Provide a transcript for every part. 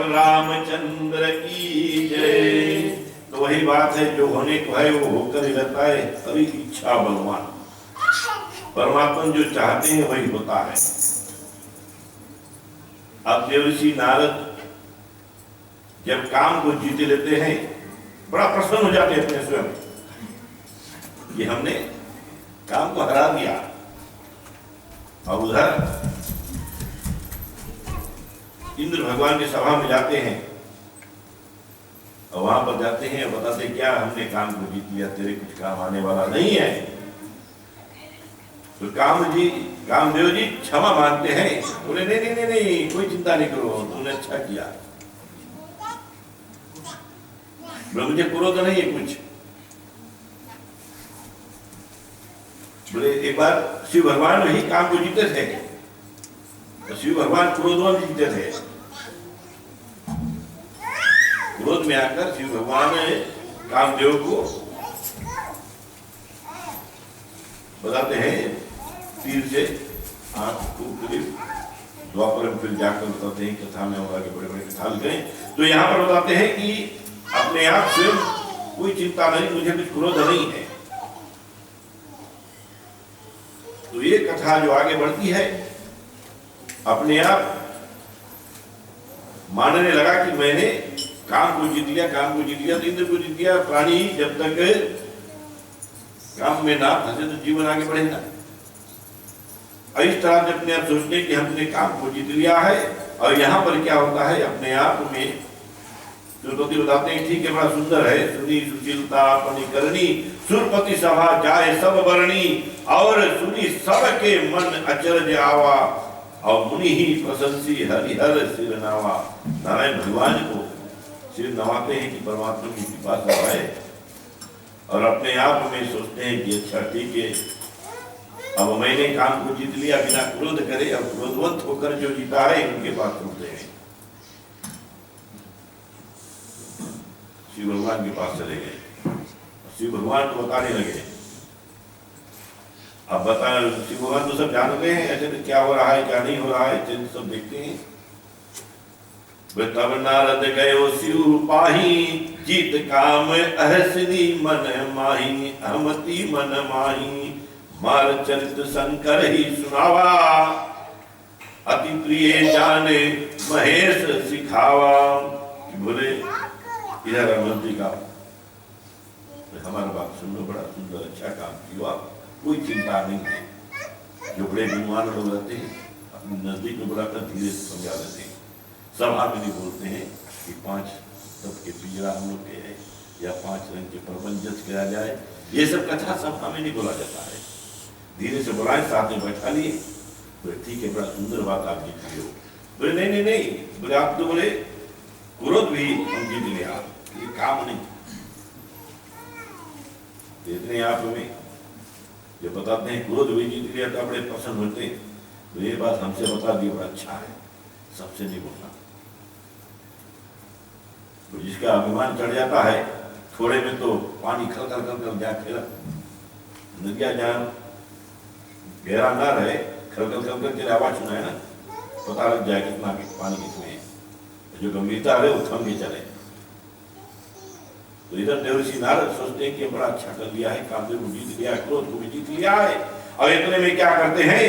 रामचंद्र की जय। तो वही बात है, जो होने को है वो होकर ही रहता है। तभी इच्छा भगवान परमात्मा जो चाहते हैं वही होता है। अब देवर्षि नारद जब काम को जीते लेते हैं, बड़ा प्रसन्न हो जाते हैं अपने स्वयं कि हमने काम को हरा दिया। और उधर इंद्र भगवान की सभा में जाते हैं और वहां पर जाते हैं, बताते क्या हमने काम को जीत लिया, तेरे कुछ काम आने वाला नहीं है। तो कामदेव जी क्षमा मांगते हैं, बोले नहीं नहीं नहीं नहीं, कोई चिंता नहीं करो, तुमने अच्छा किया। बोले मुझे क्रोध नहीं है कुछ। बोले एक बार शिव भगवान वही काम को जीते थे, तो शिव भगवान क्रोध जीते थे। क्रोध में आकर शिव भगवान ने कामदेव को बताते हैं, तीर से आंख को करीब द्वापर में फिर जाकर बताते हैं कथा में और आगे बड़े बड़े कथा लिखे। तो यहाँ पर बताते हैं कि अपने आप स्वयं कोई चिंता नहीं, मुझे कुछ क्रोध नहीं है। तो ये कथा जो आगे बढ़ती है, अपने आप मानने लगा कि मैंने काम को जीत लिया, काम को जीत लिया, तो इंद्र को जीत लिया। प्राणी जब तक काम में ना फंसे तो जीवन आगे बढ़े ना। इस तरह से अपने आप सोचते हैं कि हमने काम को जीत लिया है। और यहाँ पर क्या होता है, अपने आप में सुरपति बताते हैं ठीक है, बड़ा सुंदर है, सुनी सुशीलता अपनी करनी, सुरपति सभा जाए सब बरनी, और सुनी सबके मन अचरज आवा, और मुनि ही प्रशंसी हरिहर सिर नवा। नारायण भगवान को सिर नवाते हैं कि परमात्मा की कृपा से है, और अपने आप में सोचते हैं कि अच्छा ठीक है, अब मैंने काम को जीत लिया बिना क्रोध करे। अब क्रोधवंत होकर जो जीता है उनके पास पहुंचते हैं, शिव भगवान के पास चले गए। शिव भगवान को बताने लगे। अब बता, शिव भगवान तो सब जानते हैं ऐसे तो क्या हो रहा है क्या नहीं हो रहा है, सब देखते हैं। तब नारद गयो शिव पाही, जीत काम अहसनी मन माही, अहमति मन माही, मार चरित शंकर ही सुनावा, अति प्रिय जाने महेश सिखावा। बोले इधर हनुमंती का हमारा बात सुन लो, बड़ा सुंदर अच्छा काम किया, कोई चिंता नहीं है। जो बड़े विद्वान लोग रहते हैं अपने नजदीक में बुलाकर धीरे से समझा देते हैं। सभा में नहीं बोलते हैं कि 5 तब के पिंजरा हम लोग के है या 5 रंग के प्रबंध किया जाए, ये सब कथा सभा में नहीं बोला जाता है। धीरे से बुलाए, साथ में बैठा लिए, बोले ठीक है, बड़ा सुंदर बात आप जीत लिए हो। बोले नहीं नहीं नहीं, बोले आप तो बोले क्रोध भी हम जीत लिया, ये काम नहीं। इतने आप में जो बताते हैं क्रोध भी जीत लिया तो बड़े प्रसन्न होते हैं। तो ये बात हमसे बता दी, बड़ा अच्छा है, सबसे नहीं बोलना। तो जिसका अभिमान चढ़ जाता है थोड़े में तो पानी खल खल खल खल जा खेला, नदिया जहाँ गहरा ना रहे खल खल खल खल आवाज सुनाए ना, पता लग जाए कितना पानी किसमें है। जो गंभीरता है वो थम के चले। तो इधर देवर्षि नारद सोचते हैं कि बड़ा अच्छा कर लिया है, कामदेव को जीत लिया, क्रोध को भी जीत लिया है। और इतने में क्या करते हैं,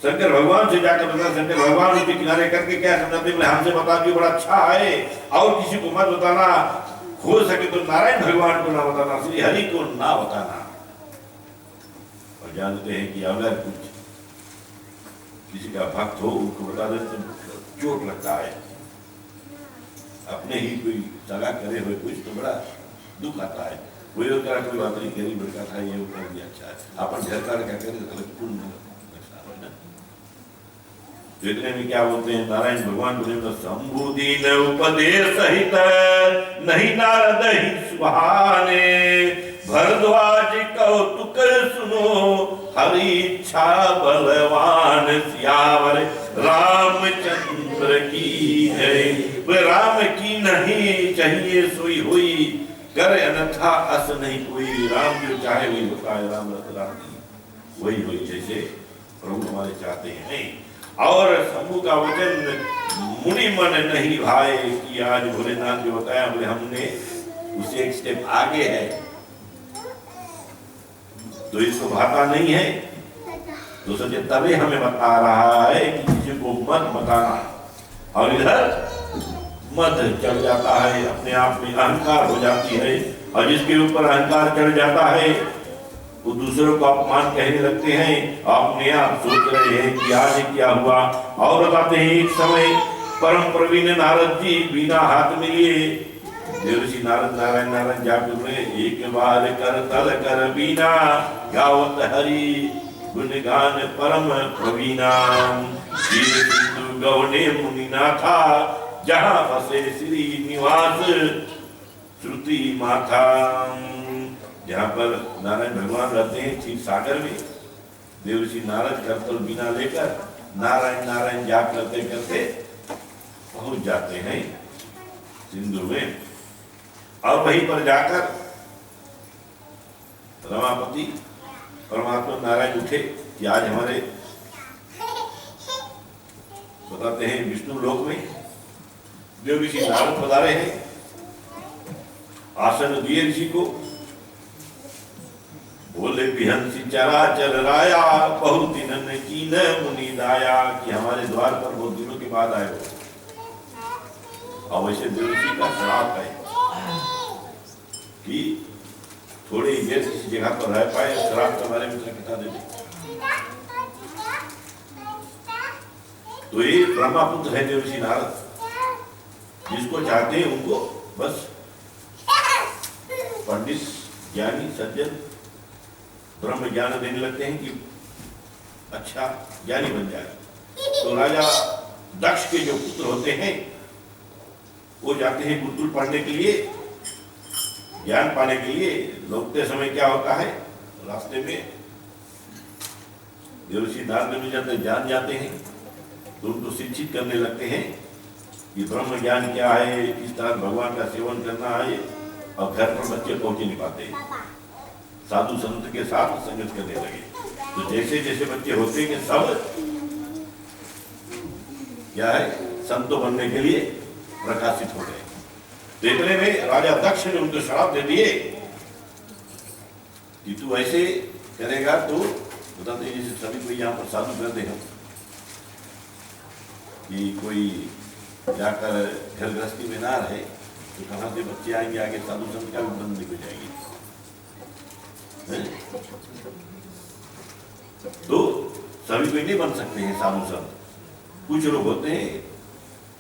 शंकर भगवान से जाकर बता, शंकर भगवान उसके किनारे करके क्या समझाते हैं, हमसे बता दियो बड़ा अच्छा है, और किसी को मत बताना, हो सके तो नारायण भगवान को ना बताना, श्री हरि को ना बताना। और जानते हैं कि अगर कुछ किसी का भक्त हो उनको बता देते तो चोट लगता है। अपने ही कोई सगा करे हुए कुछ तो बड़ा दुख आता है। कोई करा कोई बात नहीं, गरीब लड़का था ये कर दिया, अच्छा है अपन घर का क्या करे पूर्ण देखने में क्या बोलते हैं, नारायण भगवान बोले तो संबुधि न उपदेश सहित नहीं नारद ही सुहाने, भरद्वाज कौतुक सुनो हरि इच्छा बलवान, सियावर रामचंद्र की है। वे राम की नहीं चाहिए सोई हुई, कर अन्यथा अस नहीं कोई। राम जो चाहे वही होता है, राम रत राम की वही हुई जैसे प्रभु हमारे चाहते हैं। और शंभु का वचन मुनि मन नहीं भाए कि आज भोलेनाथ जो बताया बोले हमने उसे एक स्टेप आगे है, तो इसको भाता नहीं है। तो सोचे तभी हमें बता रहा है कि किसी को मत बताना। और इधर मद चढ़ जाता है, अपने आप में अहंकार हो जाती है, और जिसके ऊपर अहंकार चढ़ जाता है वो दूसरों को अपमान कहने लगते हैं। अपने आप सोच रहे हैं कि आज क्या हुआ। और बताते हैं एक समय परम प्रवीण नारद जी बिना हाथ में लिए देवर्षि नारद नारायण नारायण जाप बोले, एक बार कर तल कर बीना, गावत हरि गुणगान परम प्रवीणा, सिंधु गौने मुनिनाथा, जहाँ बसे श्री निवास श्रुति माथा। जहाँ पर नारायण भगवान रहते हैं क्षीर सागर में, देवर्षि नारद करतल बीना लेकर नारायण नारायण जाप करते करते पहुंच जाते हैं सिंधु में। और वहीं पर जाकर रमापति परमात्मा नारायण उठे कि आज हमारे बताते हैं विष्णु लोक में देव ऋषि नारद पधारे हैं, आसन दिए ऋषि को, बोले बिहंसी चरा चल राया, बहुत दिन कीन मुनि दाया, कि हमारे द्वार पर बहुत दिनों के बाद आए हो। और वैसे देव ऋषि का श्राप है कि थोड़ी देर किसी जगह पर रह पाए, श्राप के बारे में कितना देते। तो ये ब्रह्मापुत्र है देव ऋषि नारद, जिसको चाहते हैं उनको बस पंडित ज्ञानी सज्जन ब्रह्म ज्ञान देने लगते हैं कि अच्छा ज्ञानी बन जाए। तो राजा दक्ष के जो पुत्र होते हैं वो जाते हैं गुरुकुल पढ़ने के लिए, ज्ञान पाने के लिए। लौटते समय क्या होता है, रास्ते में देव ऋषि नारद मिल जाते, जान जाते हैं, तो उनको शिक्षित करने लगते हैं कि ब्रह्म ज्ञान क्या है, किस तरह भगवान का सेवन करना है। और घर पर बच्चे पहुंच नहीं पाते, साधु संत के साथ संगत करने लगे। तो जैसे जैसे बच्चे होते हैं सब क्या है, संतो बनने के लिए प्रकाशित हो गए। देखने में राजा दक्ष ने उनको श्राप दे दिए कि तू ऐसे करेगा तो बताते हैं, जैसे सभी कोई यहाँ पर साधु करते हैं कि कोई जाकर घर गृहस्थी में ना रहे तो कहां से बच्चे आएंगे, आगे साधु संत का भी बंद निकल जाएगी। तो सभी कोई नहीं बन सकते हैं साधु संत, कुछ लोग होते हैं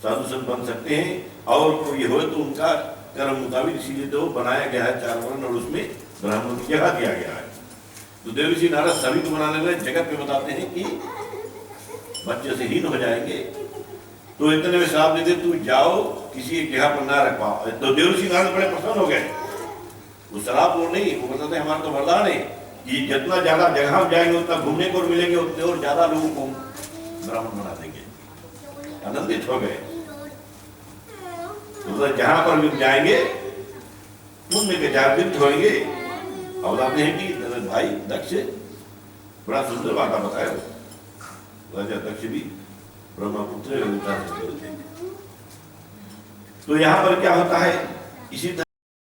साधु संत बन सकते हैं, और कोई हो तो उनका कर्म मुताबिक, इसीलिए तो बनाया गया है 4 वर्ण और उसमें ब्राह्मण की जगह दिया गया है। तो देव ऋषि नारद सभी को बनाने लगे, जगत में बताते हैं कि बच्चे से हीन हो जाएंगे। तो इतने में श्राप देते, तू जाओ किसी एक जगह पर ना रख पाओ। तो देव ऋषि नारद बड़े प्रसन्न हो गए। वो श्राप वो नहीं, वो बताते हैं हमारा तो वरदान है कि जितना ज्यादा जगह हम जाएंगे उतना घूमने को मिलेंगे, उतने और ज्यादा लोगों को ब्राह्मण बना देंगे। आनंदित हो गए। तो जहां पर भी जाएंगे पुण्य के जागृत होंगे। और बताते हैं कि भाई दक्ष बड़ा सुंदर बात बताया, राजा दक्ष भी ब्रह्मपुत्र। तो यहाँ पर क्या होता है, इसी तरह